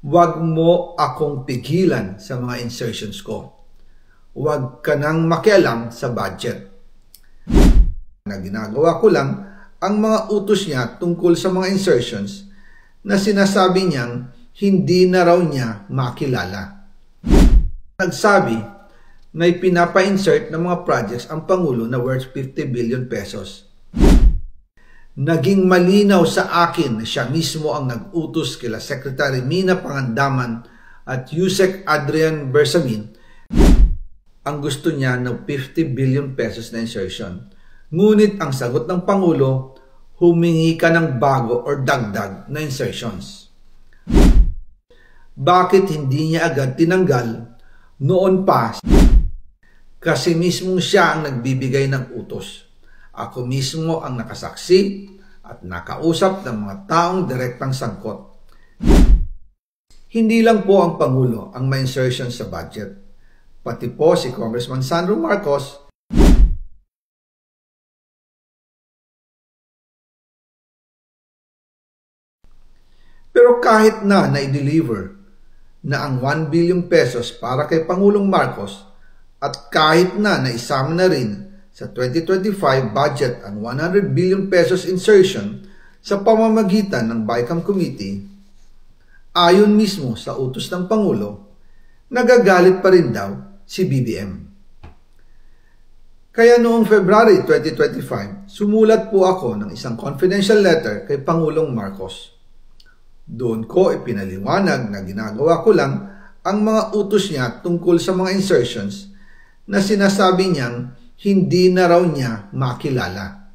Huwag mo akong pigilan sa mga insertions ko. Huwag ka nang makialam sa budget. Na ginagawa ko lang ang mga utos niya tungkol sa mga insertions na sinasabi niyang hindi na raw niya makilala. Nagsabi na ipinapa-insert ng mga projects ang Pangulo na worth 50 billion pesos. Naging malinaw sa akin na siya mismo ang nag-utos kila Secretary Mina Pangandaman at Yusek Adrian Bersamin ang gusto niya ng 50 billion pesos na insertion. Ngunit ang sagot ng Pangulo, humingi ka ng bago or dagdag na insertions. Bakit hindi niya agad tinanggal noon pa? Kasi mismo siya ang nagbibigay ng utos. Ako mismo ang nakasaksi at nakausap ng mga taong direktang sangkot. Hindi lang po ang Pangulo ang may insertion sa budget. Pati po si Congressman Sandro Marcos, pero kahit na i-deliver na ang 1 billion pesos para kay Pangulong Marcos at kahit na naisama na rin sa 2025 budget ang 100 billion pesos insertion sa pamamagitan ng BICAM Committee, ayon mismo sa utos ng Pangulo, nagagalit pa rin daw si BBM. Kaya noong February 2025, sumulat po ako ng isang confidential letter kay Pangulong Marcos. Doon ko ipinaliwanag na ginagawa ko lang ang mga utos niya tungkol sa mga insertions na sinasabi niyang hindi na raw niya makilala.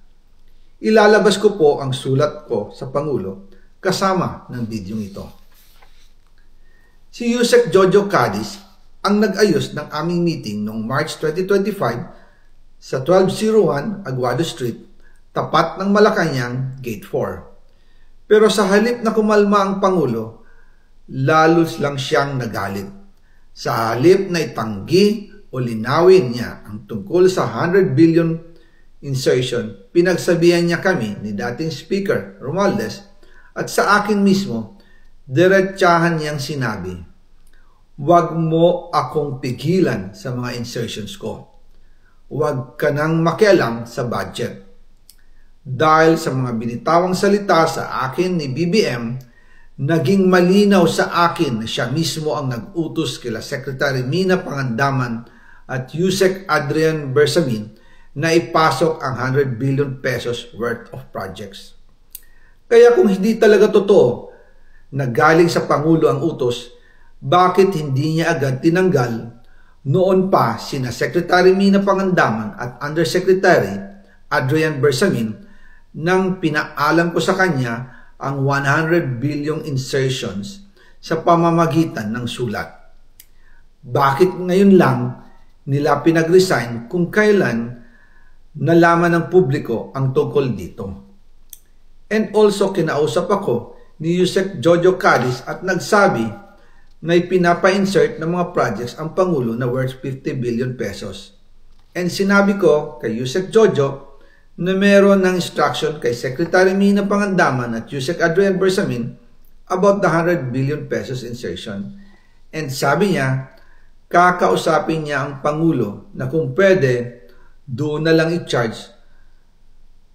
Ilalabas ko po ang sulat ko sa Pangulo kasama ng video ito. Si Yusek Jojo Cadiz ang nag-ayos ng aming meeting noong March 2025 sa 1201 Aguado Street, tapat ng Malacanang Gate 4. Pero sa halip na kumalma ang Pangulo, lalos lang siyang nagalit. Sa halip na itanggi o linawin niya ang tungkol sa 100 billion insertion, pinagsabihan niya kami ni dating Speaker Romualdez at sa akin mismo, diretsahan niyang sinabi, huwag mo akong pigilan sa mga insertions ko. Huwag ka nang makialam sa budget. Dahil sa mga binitawang salita sa akin ni BBM, naging malinaw sa akin na siya mismo ang nag-utos kila Secretary Mina Pangandaman at Yusek Adrian Bersamin na ipasok ang 100 billion pesos worth of projects. Kaya kung hindi talaga totoo na galing sa Pangulo ang utos, bakit hindi niya agad tinanggal noon pa sina Secretary Mina Pangandaman at Undersecretary Adrian Bersamin nang pinaalam ko sa kanya ang 100 billion insertions sa pamamagitan ng sulat? Bakit ngayon lang nila pinag-resign kung kailan nalaman ng publiko ang tungkol dito? And also kinausap ako ni Yusek Jojo Cadiz at nagsabi na ipinapa-insert ng mga projects ang Pangulo na worth 50 billion pesos. And sinabi ko kay Yusek Jojo na meron ng instruction kay Secretary Mina Pangandaman at Yusek Adrian Bersamin about the 100 billion pesos insertion. And sabi niya, kakausapin niya ang Pangulo na kung pwede, doon na lang i-charge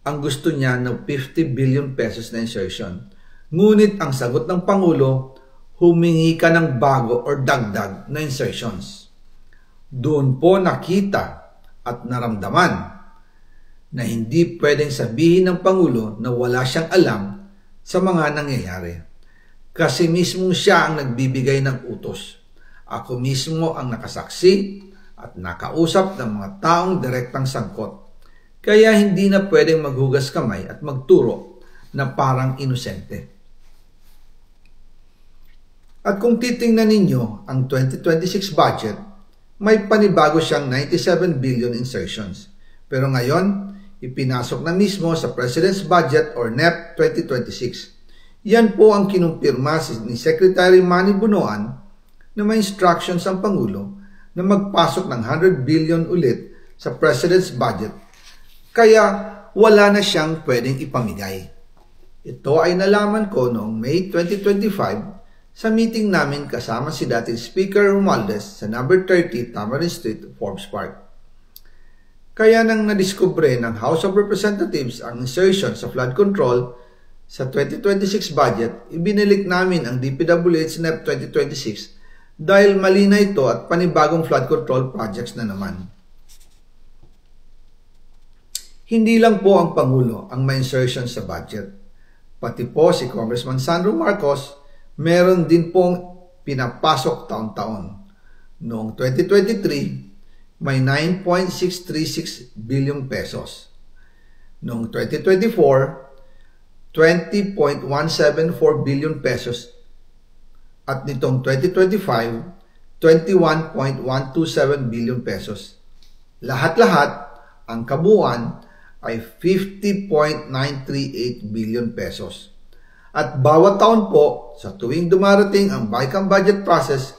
ang gusto niya ng 50 billion pesos na insertion. Ngunit ang sagot ng Pangulo, humingi ka ng bago or dagdag na insertions. Doon po nakita at naramdaman na hindi pwedeng sabihin ng Pangulo na wala siyang alam sa mga nangyayari. Kasi mismo siya ang nagbibigay ng utos. Ako mismo ang nakasaksi at nakausap ng mga taong direktang sangkot. Kaya hindi na pwedeng maghugas kamay at magturo na parang inosente. At kung titingnan ninyo ang 2026 budget, may panibago siyang 97 billion insertions. Pero ngayon, ipinasok na mismo sa President's Budget or NEP 2026. Yan po ang kinumpirma ni Secretary Manny Bunoan na may instructions ang Pangulo na magpasok ng 100 billion ulit sa President's Budget. Kaya wala na siyang pwedeng ipamigay. Ito ay nalaman ko noong May 2025 sa meeting namin kasama si dating Speaker Romualdez sa number 30 Tamarind Street, Forbes Park. Kaya nang nadiskubre ng House of Representatives ang insertion sa flood control sa 2026 budget, ibinilik namin ang DPWH NEP 2026 dahil mali na ito at panibagong flood control projects na naman. Hindi lang po ang Pangulo ang may insertion sa budget. Pati po si Congressman Sandro Marcos, meron din pong pinapasok taon-taon. Noong 2023, may 9.636 billion pesos. Noong 2024, 20.174 billion pesos. At nitong 2025, 21.127 billion pesos. Lahat-lahat, ang kabuuan ay 50.938 billion pesos. At bawat taon po, sa tuwing dumarating ang BICAM budget process,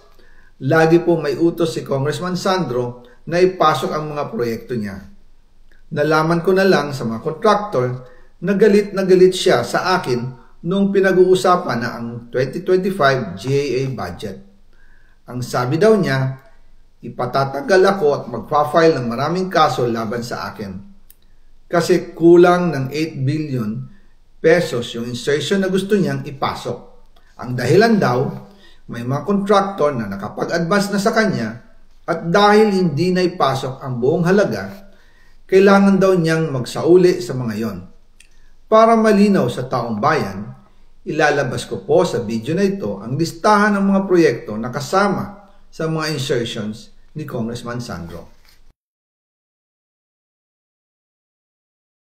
lagi po may utos si Congressman Sandro na ipasok ang mga proyekto niya. Nalaman ko na lang sa mga contractor na galit siya sa akin noong pinag-uusapan na ang 2025 GAA budget. Ang sabi daw niya, ipatatagal ako at magpa-file ng maraming kaso laban sa akin. Kasi kulang ng 8 billion pesos yung insertion na gusto niyang ipasok. Ang dahilan daw, may mga contractor na nakapag-advance na sa kanya at dahil hindi na ipasok ang buong halaga, kailangan daw niyang magsauli sa mga yon. Para malinaw sa taong bayan, ilalabas ko po sa video na ito ang listahan ng mga proyekto na kasama sa mga insertions ni Congressman Sandro.